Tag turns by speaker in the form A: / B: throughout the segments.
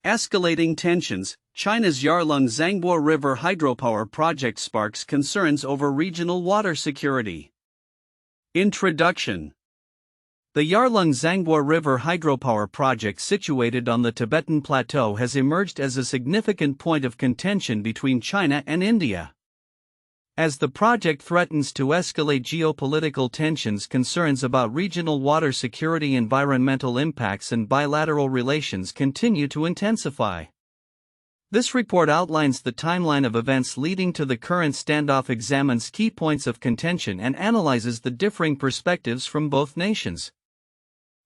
A: Escalating tensions, China's Yarlung Zangbo River hydropower project sparks concerns over regional water security. Introduction. The Yarlung Zangbo River hydropower project situated on the Tibetan Plateau has emerged as a significant point of contention between China and India. As the project threatens to escalate geopolitical tensions, concerns about regional water security, environmental impacts, and bilateral relations continue to intensify. This report outlines the timeline of events leading to the current standoff, examines key points of contention, and analyzes the differing perspectives from both nations.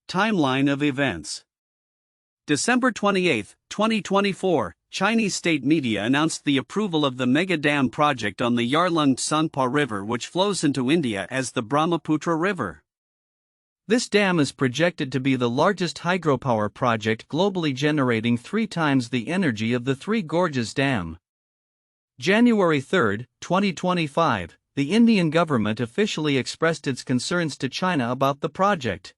A: Timeline of events. December 28, 2024, Chinese state media announced the approval of the mega dam project on the Yarlung Zangbo River, which flows into India as the Brahmaputra River. This dam is projected to be the largest hydropower project globally, generating 3 times the energy of the Three Gorges Dam. January 3, 2025, the Indian government officially expressed its concerns to China about the project.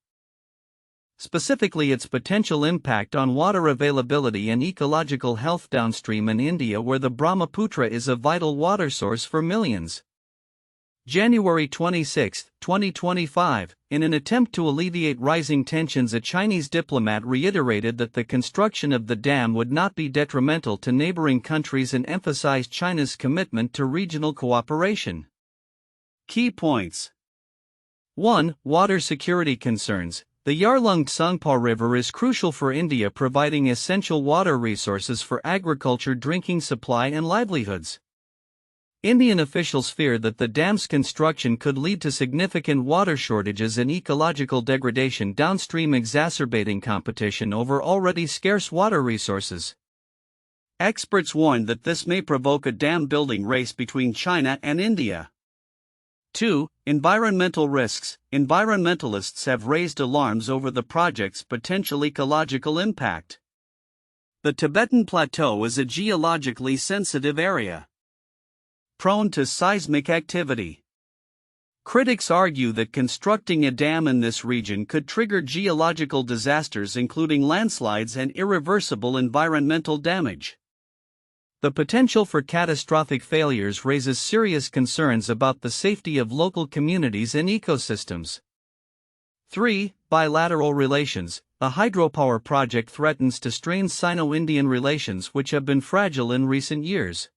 A: Specifically, its potential impact on water availability and ecological health downstream in India, where the Brahmaputra is a vital water source for millions. January 26, 2025, in an attempt to alleviate rising tensions, a Chinese diplomat reiterated that the construction of the dam would not be detrimental to neighboring countries and emphasized China's commitment to regional cooperation. Key points. 1. Water security concerns. The Yarlung Zangbo River is crucial for India, providing essential water resources for agriculture, drinking supply, and livelihoods. Indian officials fear that the dam's construction could lead to significant water shortages and ecological degradation downstream, exacerbating competition over already scarce water resources. Experts warn that this may provoke a dam building race between China and India. 2. Environmental risks. Environmentalists have raised alarms over the project's potential ecological impact. The Tibetan Plateau is a geologically sensitive area, prone to seismic activity. Critics argue that constructing a dam in this region could trigger geological disasters, including landslides and irreversible environmental damage. The potential for catastrophic failures raises serious concerns about the safety of local communities and ecosystems. 3. Bilateral relations. A hydropower project threatens to strain Sino-Indian relations, which have been fragile in recent years.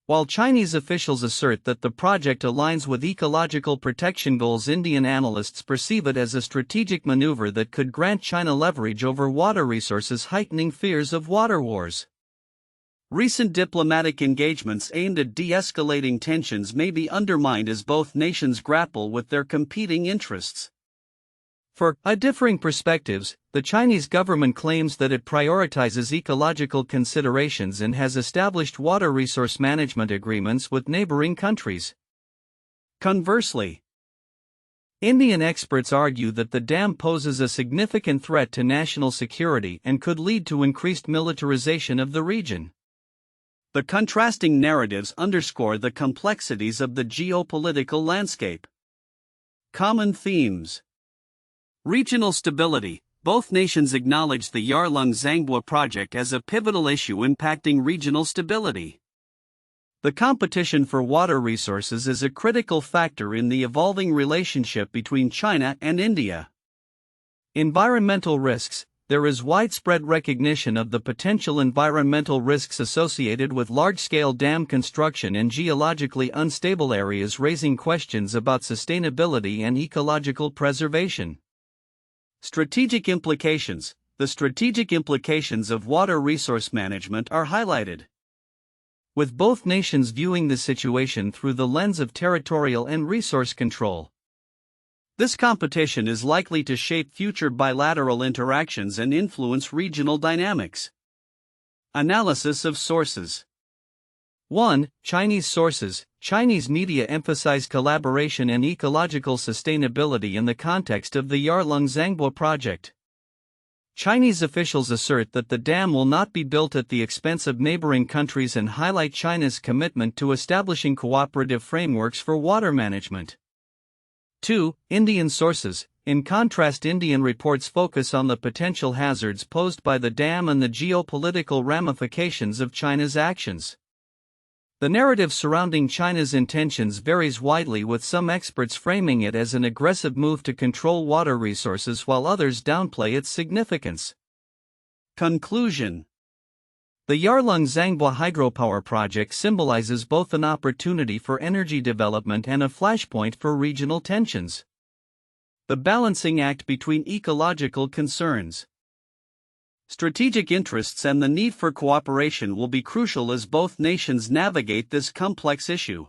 A: While Chinese officials assert that the project aligns with ecological protection goals, Indian analysts perceive it as a strategic maneuver that could grant China leverage over water resources, heightening fears of water wars. Recent diplomatic engagements aimed at de-escalating tensions may be undermined as both nations grapple with their competing interests. For differing perspectives, the Chinese government claims that it prioritizes ecological considerations and has established water resource management agreements with neighboring countries. Conversely, Indian experts argue that the dam poses a significant threat to national security and could lead to increased militarization of the region. The contrasting narratives underscore the complexities of the geopolitical landscape. Common themes. Regional stability. Both nations acknowledge the Yarlung Zangbo project as a pivotal issue impacting regional stability. The competition for water resources is a critical factor in the evolving relationship between China and India. Environmental risks. There is widespread recognition of the potential environmental risks associated with large-scale dam construction in geologically unstable areas, raising questions about sustainability and ecological preservation. Strategic implications. The strategic implications of water resource management are highlighted, with both nations viewing the situation through the lens of territorial and resource control. This competition is likely to shape future bilateral interactions and influence regional dynamics. Analysis of sources. 1. Chinese sources. Chinese media emphasize collaboration and ecological sustainability in the context of the Yarlung Zangbo project. Chinese officials assert that the dam will not be built at the expense of neighboring countries and highlight China's commitment to establishing cooperative frameworks for water management. 2. Indian sources. In contrast, Indian reports focus on the potential hazards posed by the dam and the geopolitical ramifications of China's actions. The narrative surrounding China's intentions varies widely, with some experts framing it as an aggressive move to control water resources while others downplay its significance. Conclusion: the Yarlung Zangbo hydropower project symbolizes both an opportunity for energy development and a flashpoint for regional tensions. The balancing act between ecological concerns, strategic interests, and the need for cooperation will be crucial as both nations navigate this complex issue.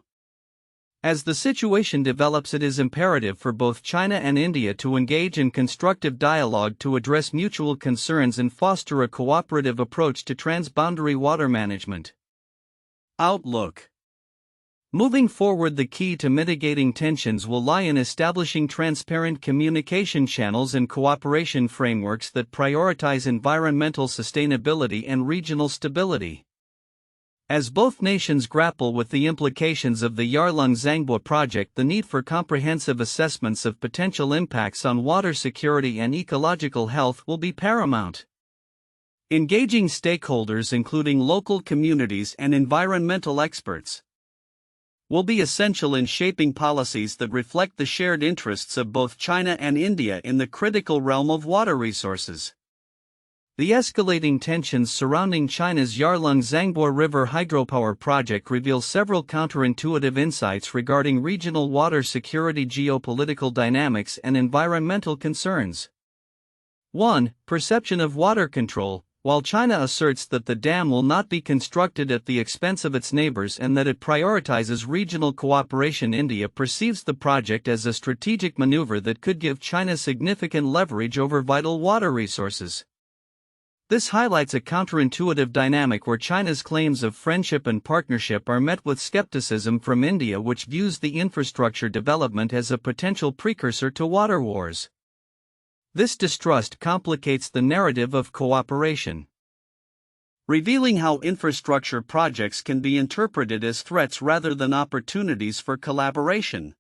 A: As the situation develops, it is imperative for both China and India to engage in constructive dialogue to address mutual concerns and foster a cooperative approach to transboundary water management. Outlook: moving forward, the key to mitigating tensions will lie in establishing transparent communication channels and cooperation frameworks that prioritize environmental sustainability and regional stability. As both nations grapple with the implications of the Yarlung Zangbo project, the need for comprehensive assessments of potential impacts on water security and ecological health will be paramount. Engaging stakeholders, including local communities and environmental experts, will be essential in shaping policies that reflect the shared interests of both China and India in the critical realm of water resources. The escalating tensions surrounding China's Yarlung Zangbo River hydropower project reveal several counterintuitive insights regarding regional water security, geopolitical dynamics, and environmental concerns. 1. Perception of water control. While China asserts that the dam will not be constructed at the expense of its neighbors and that it prioritizes regional cooperation, India perceives the project as a strategic maneuver that could give China significant leverage over vital water resources. This highlights a counterintuitive dynamic where China's claims of friendship and partnership are met with skepticism from India, which views the infrastructure development as a potential precursor to water wars. This distrust complicates the narrative of cooperation, revealing how infrastructure projects can be interpreted as threats rather than opportunities for collaboration.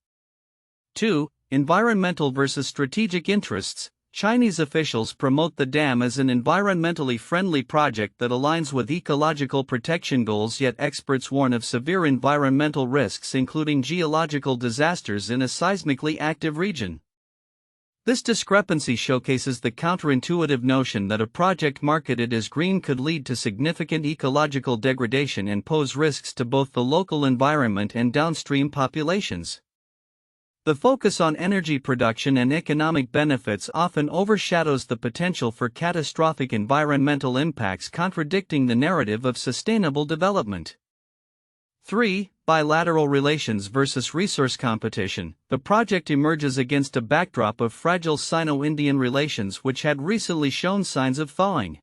A: 2. Environmental versus strategic interests. Chinese officials promote the dam as an environmentally friendly project that aligns with ecological protection goals, yet experts warn of severe environmental risks, including geological disasters in a seismically active region. This discrepancy showcases the counterintuitive notion that a project marketed as green could lead to significant ecological degradation and pose risks to both the local environment and downstream populations. The focus on energy production and economic benefits often overshadows the potential for catastrophic environmental impacts, contradicting the narrative of sustainable development. 3. Bilateral relations versus resource competition. The project emerges against a backdrop of fragile Sino-Indian relations, which had recently shown signs of thawing.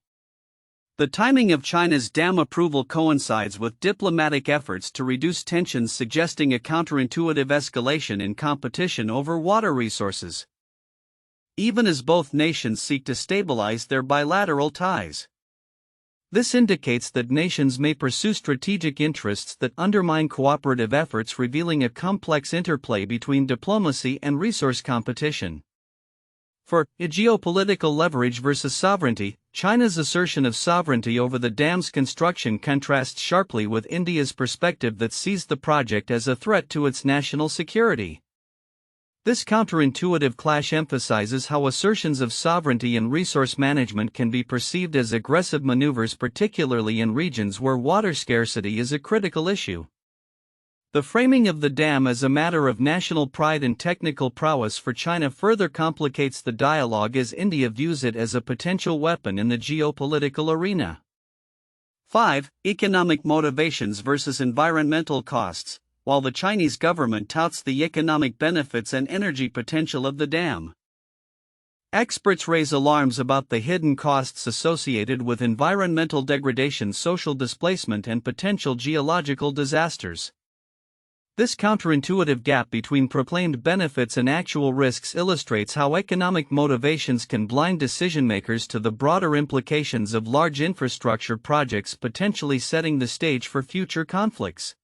A: The timing of China's dam approval coincides with diplomatic efforts to reduce tensions, suggesting a counterintuitive escalation in competition over water resources, even as both nations seek to stabilize their bilateral ties. This indicates that nations may pursue strategic interests that undermine cooperative efforts, revealing a complex interplay between diplomacy and resource competition. 4. Geopolitical leverage versus sovereignty. China's assertion of sovereignty over the dam's construction contrasts sharply with India's perspective that sees the project as a threat to its national security. This counterintuitive clash emphasizes how assertions of sovereignty and resource management can be perceived as aggressive maneuvers, particularly in regions where water scarcity is a critical issue. The framing of the dam as a matter of national pride and technical prowess for China further complicates the dialogue, as India views it as a potential weapon in the geopolitical arena. 5. Economic motivations versus environmental costs. While the Chinese government touts the economic benefits and energy potential of the dam, experts raise alarms about the hidden costs associated with environmental degradation, social displacement, and potential geological disasters. This counterintuitive gap between proclaimed benefits and actual risks illustrates how economic motivations can blind decision-makers to the broader implications of large infrastructure projects, potentially setting the stage for future conflicts.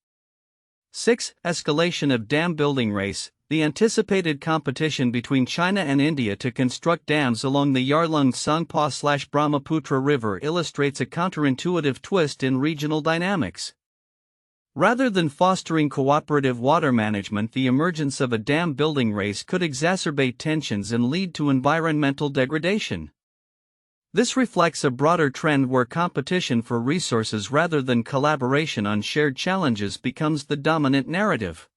A: 6. Escalation of dam building race. the anticipated competition between China and India to construct dams along the Yarlung Zangbo Brahmaputra River illustrates a counterintuitive twist in regional dynamics. Rather than fostering cooperative water management, the emergence of a dam building race could exacerbate tensions and lead to environmental degradation. This reflects a broader trend where competition for resources rather than collaboration on shared challenges becomes the dominant narrative.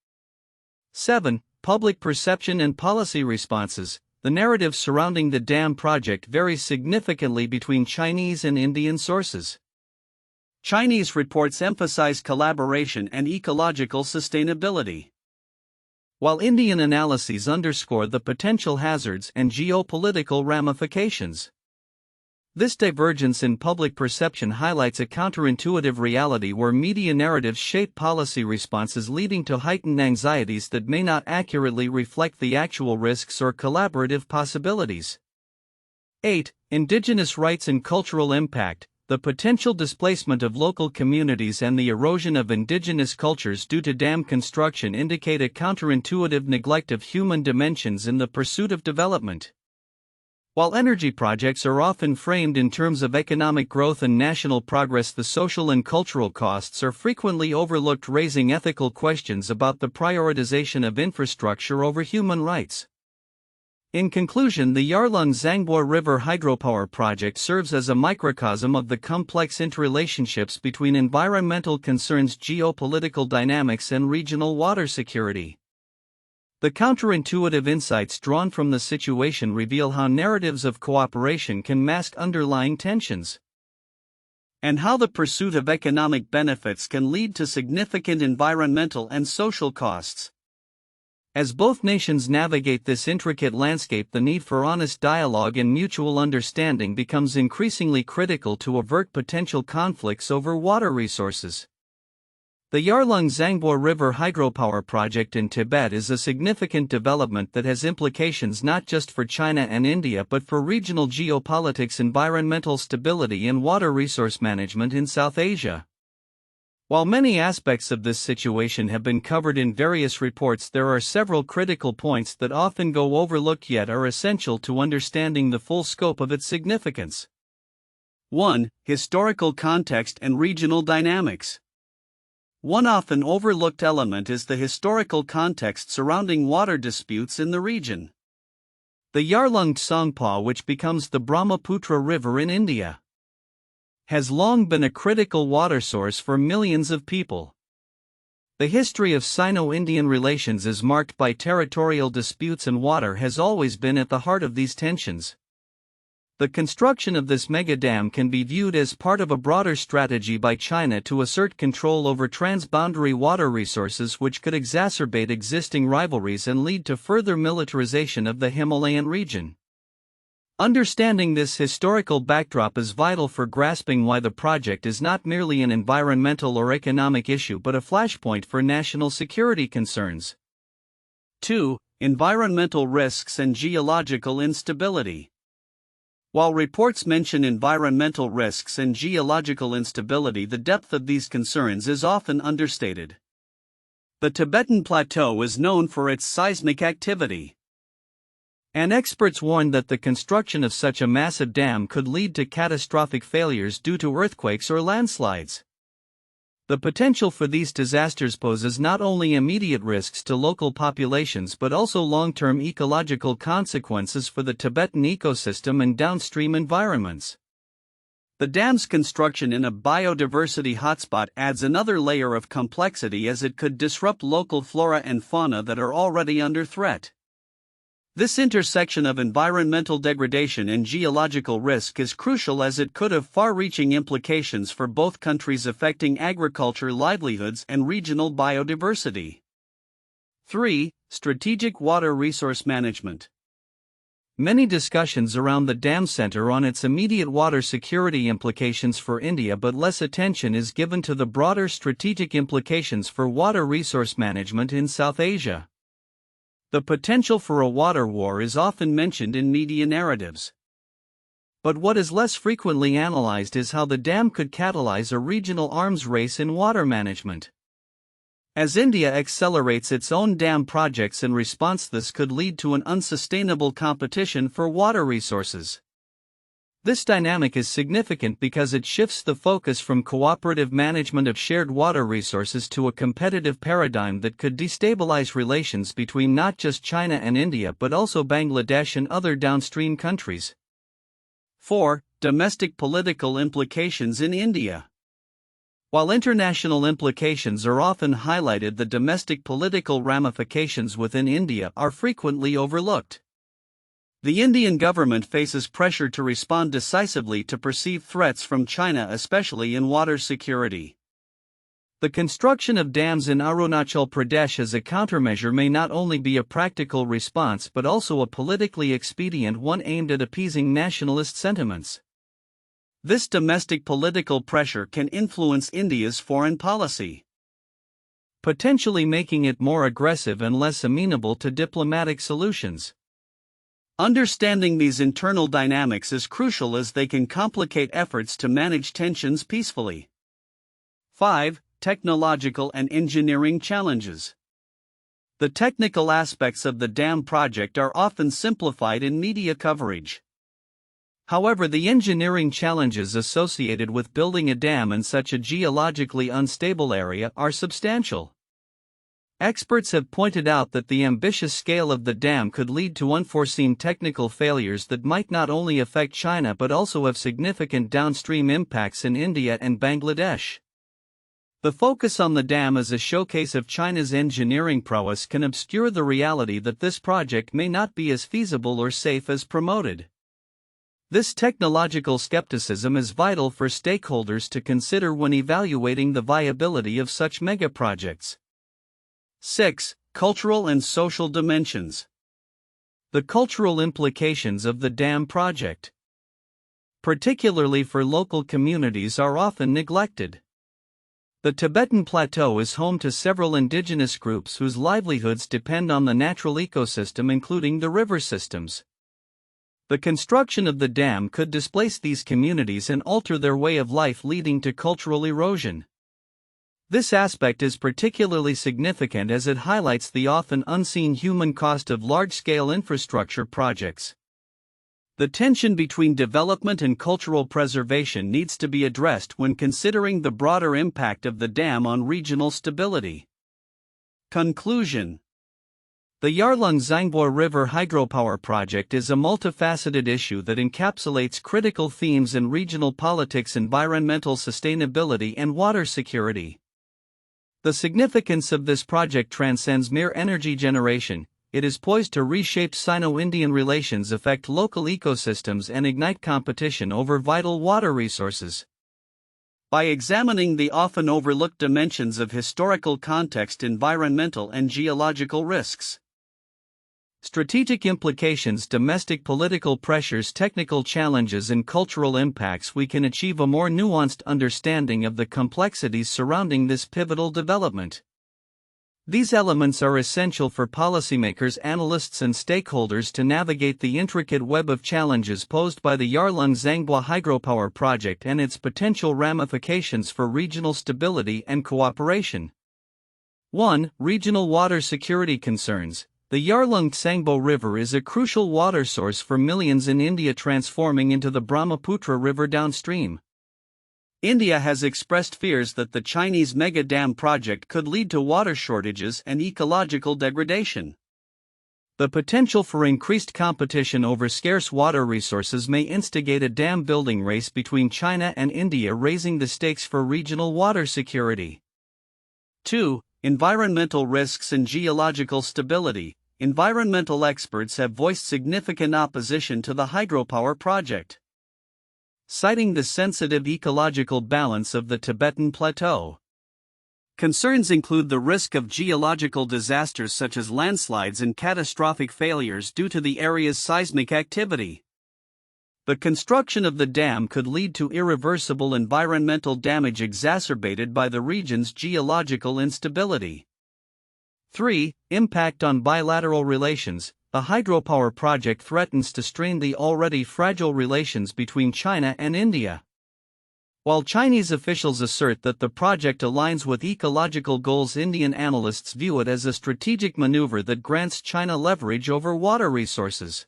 A: 7. Public perception and policy responses. The narrative surrounding the dam project varies significantly between Chinese and Indian sources. Chinese reports emphasize collaboration and ecological sustainability, while Indian analyses underscore the potential hazards and geopolitical ramifications. This divergence in public perception highlights a counterintuitive reality where media narratives shape policy responses, leading to heightened anxieties that may not accurately reflect the actual risks or collaborative possibilities. 8. Indigenous rights and cultural impact. The potential displacement of local communities and the erosion of indigenous cultures due to dam construction indicate a counterintuitive neglect of human dimensions in the pursuit of development. While energy projects are often framed in terms of economic growth and national progress, the social and cultural costs are frequently overlooked, raising ethical questions about the prioritization of infrastructure over human rights. In conclusion, the Yarlung Zangbo River hydropower project serves as a microcosm of the complex interrelationships between environmental concerns, geopolitical dynamics, and regional water security. The counterintuitive insights drawn from the situation reveal how narratives of cooperation can mask underlying tensions, and how the pursuit of economic benefits can lead to significant environmental and social costs. As both nations navigate this intricate landscape, the need for honest dialogue and mutual understanding becomes increasingly critical to avert potential conflicts over water resources. The Yarlung Zangbo River hydropower project in Tibet is a significant development that has implications not just for China and India but for regional geopolitics, environmental stability, and water resource management in South Asia. While many aspects of this situation have been covered in various reports, there are several critical points that often go overlooked yet are essential to understanding the full scope of its significance. 1. Historical context and regional dynamics. One often overlooked element is the historical context surrounding water disputes in the region. The Yarlung Zangbo, which becomes the Brahmaputra River in India, has long been a critical water source for millions of people. The history of Sino-Indian relations is marked by territorial disputes, and water has always been at the heart of these tensions. The construction of this mega dam can be viewed as part of a broader strategy by China to assert control over transboundary water resources, which could exacerbate existing rivalries and lead to further militarization of the Himalayan region. Understanding this historical backdrop is vital for grasping why the project is not merely an environmental or economic issue but a flashpoint for national security concerns. 2. Environmental risks and geological instability. While reports mention environmental risks and geological instability, the depth of these concerns is often understated. The Tibetan Plateau is known for its seismic activity, and experts warn that the construction of such a massive dam could lead to catastrophic failures due to earthquakes or landslides. The potential for these disasters poses not only immediate risks to local populations but also long-term ecological consequences for the Tibetan ecosystem and downstream environments. The dam's construction in a biodiversity hotspot adds another layer of complexity, as it could disrupt local flora and fauna that are already under threat. This intersection of environmental degradation and geological risk is crucial, as it could have far-reaching implications for both countries, affecting agriculture, livelihoods, and regional biodiversity. 3. Strategic water resource management. Many discussions around the dam center on its immediate water security implications for India, but less attention is given to the broader strategic implications for water resource management in South Asia. The potential for a water war is often mentioned in media narratives, but what is less frequently analyzed is how the dam could catalyze a regional arms race in water management. As India accelerates its own dam projects in response, this could lead to an unsustainable competition for water resources. This dynamic is significant because it shifts the focus from cooperative management of shared water resources to a competitive paradigm that could destabilize relations between not just China and India but also Bangladesh and other downstream countries. 4. Domestic political implications in India. While international implications are often highlighted, the domestic political ramifications within India are frequently overlooked. The Indian government faces pressure to respond decisively to perceived threats from China, especially in water security. The construction of dams in Arunachal Pradesh as a countermeasure may not only be a practical response but also a politically expedient one aimed at appeasing nationalist sentiments. This domestic political pressure can influence India's foreign policy, potentially making it more aggressive and less amenable to diplomatic solutions. Understanding these internal dynamics is crucial as they can complicate efforts to manage tensions peacefully. 5. Technological and engineering challenges. The technical aspects of the dam project are often simplified in media coverage. However, the engineering challenges associated with building a dam in such a geologically unstable area are substantial. Experts have pointed out that the ambitious scale of the dam could lead to unforeseen technical failures that might not only affect China but also have significant downstream impacts in India and Bangladesh. The focus on the dam as a showcase of China's engineering prowess can obscure the reality that this project may not be as feasible or safe as promoted. This technological skepticism is vital for stakeholders to consider when evaluating the viability of such megaprojects. 6. Cultural and social dimensions. The cultural implications of the dam project, particularly for local communities, are often neglected. The Tibetan Plateau is home to several indigenous groups whose livelihoods depend on the natural ecosystem, including the river systems. The construction of the dam could displace these communities and alter their way of life, leading to cultural erosion. This aspect is particularly significant as it highlights the often unseen human cost of large-scale infrastructure projects. The tension between development and cultural preservation needs to be addressed when considering the broader impact of the dam on regional stability. Conclusion. The Yarlung Zangbo River hydropower project is a multifaceted issue that encapsulates critical themes in regional politics, environmental sustainability, and water security. The significance of this project transcends mere energy generation. It is poised to reshape Sino-Indian relations, affect local ecosystems, and ignite competition over vital water resources. By examining the often overlooked dimensions of historical context, environmental and geological risks, strategic implications, domestic political pressures, technical challenges, and cultural impacts, we can achieve a more nuanced understanding of the complexities surrounding this pivotal development. These elements are essential for policymakers, analysts, and stakeholders to navigate the intricate web of challenges posed by the Yarlung Zangbo hydropower project and its potential ramifications for regional stability and cooperation. 1. Regional water security concerns. The Yarlung Zangbo River is a crucial water source for millions in India, transforming into the Brahmaputra River downstream. India has expressed fears that the Chinese mega dam project could lead to water shortages and ecological degradation. The potential for increased competition over scarce water resources may instigate a dam building race between China and India, raising the stakes for regional water security. 2. Environmental risks and geological stability. Environmental experts have voiced significant opposition to the hydropower project, citing the sensitive ecological balance of the Tibetan Plateau. Concerns include the risk of geological disasters such as landslides and catastrophic failures due to the area's seismic activity. The construction of the dam could lead to irreversible environmental damage exacerbated by the region's geological instability. 3. Impact on bilateral relations. The hydropower project threatens to strain the already fragile relations between China and India. While Chinese officials assert that the project aligns with ecological goals, Indian analysts view it as a strategic maneuver that grants China leverage over water resources.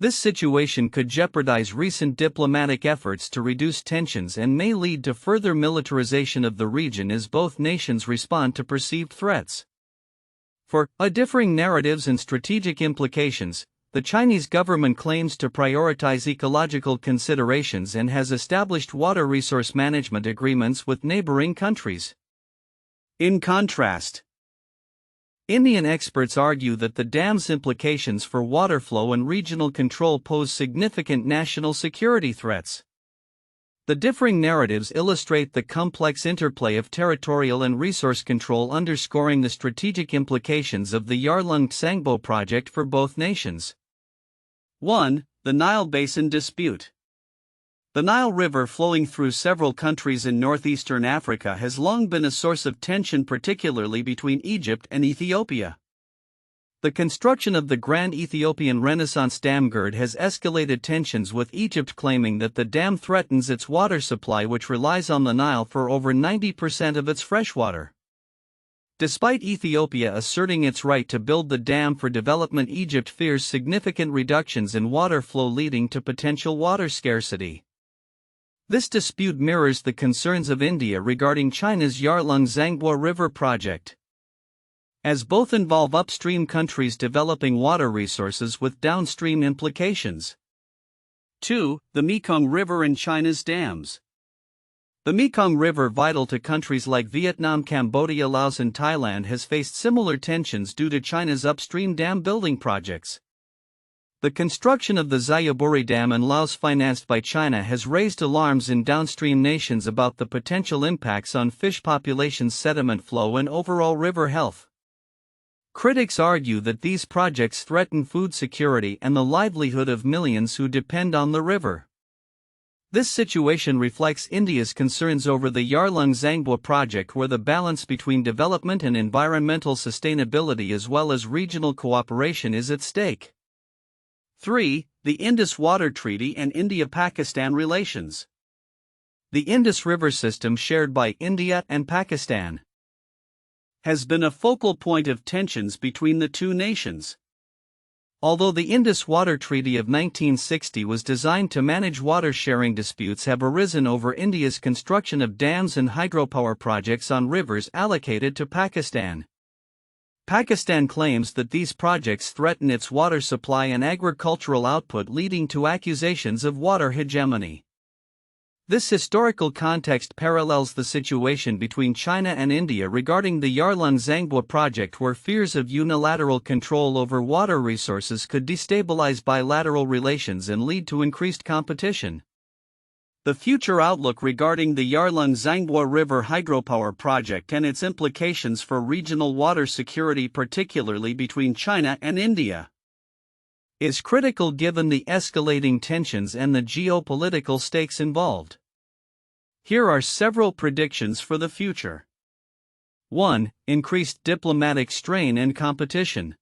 A: This situation could jeopardize recent diplomatic efforts to reduce tensions and may lead to further militarization of the region as both nations respond to perceived threats. For differing narratives and strategic implications, the Chinese government claims to prioritize ecological considerations and has established water resource management agreements with neighboring countries. In contrast, Indian experts argue that the dam's implications for water flow and regional control pose significant national security threats. The differing narratives illustrate the complex interplay of territorial and resource control, underscoring the strategic implications of the Yarlung Zangbo project for both nations. 1. The Nile Basin Dispute. The Nile River, flowing through several countries in northeastern Africa, has long been a source of tension, particularly between Egypt and Ethiopia. The construction of the Grand Ethiopian Renaissance Dam GERD has escalated tensions, with Egypt claiming that the dam threatens its water supply, which relies on the Nile for over 90% of its freshwater. Despite Ethiopia asserting its right to build the dam for development, Egypt fears significant reductions in water flow, leading to potential water scarcity. This dispute mirrors the concerns of India regarding China's Yarlung Zangbo River project, as both involve upstream countries developing water resources with downstream implications. 2. The Mekong River and China's dams. The Mekong River, vital to countries like Vietnam, Cambodia, Laos, and Thailand, has faced similar tensions due to China's upstream dam building projects. The construction of the Xayaburi Dam in Laos, financed by China, has raised alarms in downstream nations about the potential impacts on fish populations, sediment flow, and overall river health. Critics argue that these projects threaten food security and the livelihood of millions who depend on the river. This situation reflects India's concerns over the Yarlung Zangbo project, where the balance between development and environmental sustainability as well as regional cooperation is at stake. 3. The Indus Water Treaty and India-Pakistan relations. The Indus River system, shared by India and Pakistan, has been a focal point of tensions between the two nations. Although the Indus Water Treaty of 1960 was designed to manage water-sharing, disputes have arisen over India's construction of dams and hydropower projects on rivers allocated to Pakistan. Pakistan claims that these projects threaten its water supply and agricultural output, leading to accusations of water hegemony. This historical context parallels the situation between China and India regarding the Yarlung Zangbo project, where fears of unilateral control over water resources could destabilize bilateral relations and lead to increased competition. The future outlook regarding the Yarlung Zangbo River hydropower project and its implications for regional water security, particularly between China and India, is critical given the escalating tensions and the geopolitical stakes involved. Here are several predictions for the future. 1. Increased diplomatic strain and competition.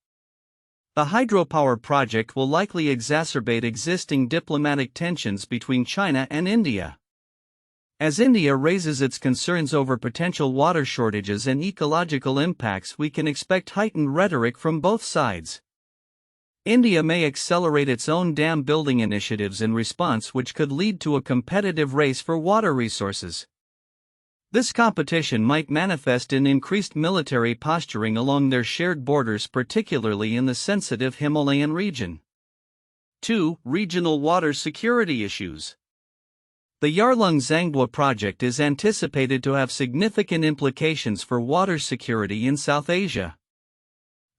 A: The hydropower project will likely exacerbate existing diplomatic tensions between China and India. As India raises its concerns over potential water shortages and ecological impacts, we can expect heightened rhetoric from both sides. India may accelerate its own dam building initiatives in response, which could lead to a competitive race for water resources. This competition might manifest in increased military posturing along their shared borders, particularly in the sensitive Himalayan region. 2. Regional water security issues. The Yarlung Zangbo project is anticipated to have significant implications for water security in South Asia.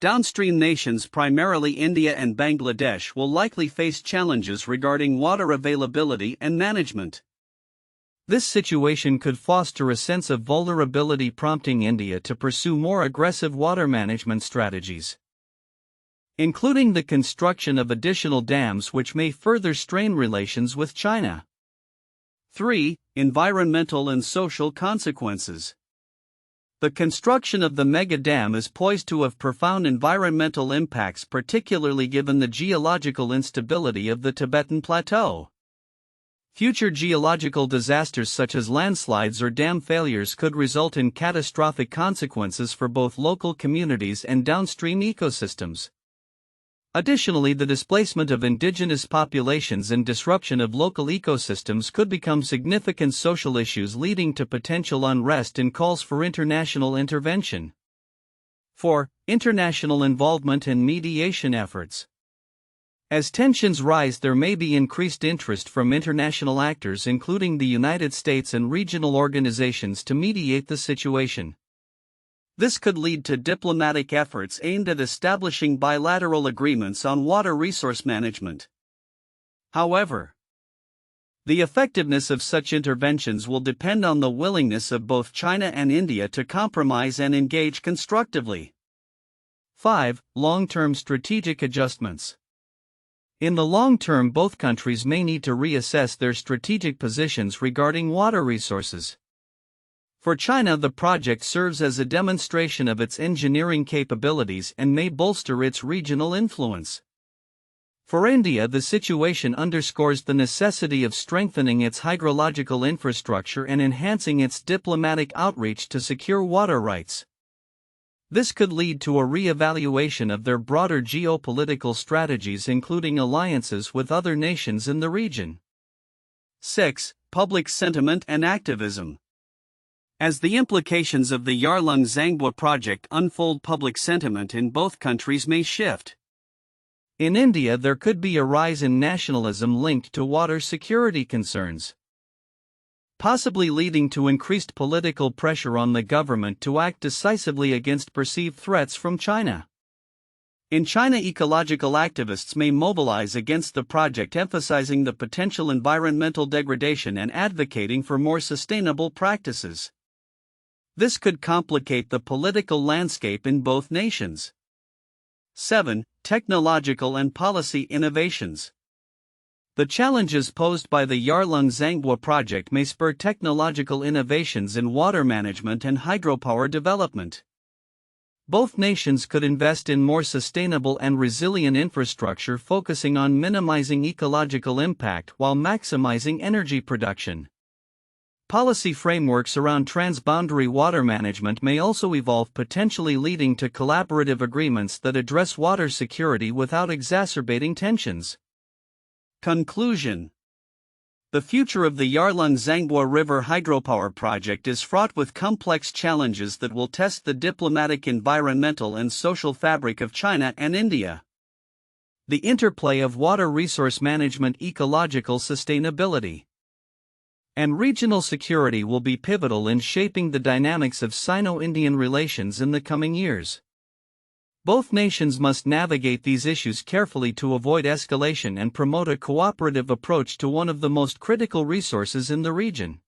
A: Downstream nations, primarily India and Bangladesh, will likely face challenges regarding water availability and management. This situation could foster a sense of vulnerability, prompting India to pursue more aggressive water management strategies, including the construction of additional dams, which may further strain relations with China. 3. Environmental and social consequences. The construction of the mega dam is poised to have profound environmental impacts, particularly given the geological instability of the Tibetan Plateau. Future geological disasters such as landslides or dam failures could result in catastrophic consequences for both local communities and downstream ecosystems. Additionally, the displacement of indigenous populations and disruption of local ecosystems could become significant social issues, leading to potential unrest and calls for international intervention. 4. International involvement and mediation efforts. As tensions rise, there may be increased interest from international actors, including the United States and regional organizations, to mediate the situation. This could lead to diplomatic efforts aimed at establishing bilateral agreements on water resource management. However, the effectiveness of such interventions will depend on the willingness of both China and India to compromise and engage constructively. 5. Long-term strategic adjustments. In the long term, both countries may need to reassess their strategic positions regarding water resources. For China, the project serves as a demonstration of its engineering capabilities and may bolster its regional influence. For India, the situation underscores the necessity of strengthening its hydrological infrastructure and enhancing its diplomatic outreach to secure water rights. This could lead to a re-evaluation of their broader geopolitical strategies, including alliances with other nations in the region. 6. Public sentiment and activism. As the implications of the Yarlung Zangbo project unfold, public sentiment in both countries may shift. In India, there could be a rise in nationalism linked to water security concerns, possibly leading to increased political pressure on the government to act decisively against perceived threats from China. In China, ecological activists may mobilize against the project, emphasizing the potential environmental degradation and advocating for more sustainable practices. This could complicate the political landscape in both nations. 7. Technological and policy innovations. The challenges posed by the Yarlung Zangbo project may spur technological innovations in water management and hydropower development. Both nations could invest in more sustainable and resilient infrastructure, focusing on minimizing ecological impact while maximizing energy production. Policy frameworks around transboundary water management may also evolve, potentially leading to collaborative agreements that address water security without exacerbating tensions. Conclusion. The future of the Yarlung Zangbo River hydropower project is fraught with complex challenges that will test the diplomatic, environmental, and social fabric of China and India. The interplay of water resource management, ecological sustainability, and regional security will be pivotal in shaping the dynamics of Sino-Indian relations in the coming years. Both nations must navigate these issues carefully to avoid escalation and promote a cooperative approach to one of the most critical resources in the region.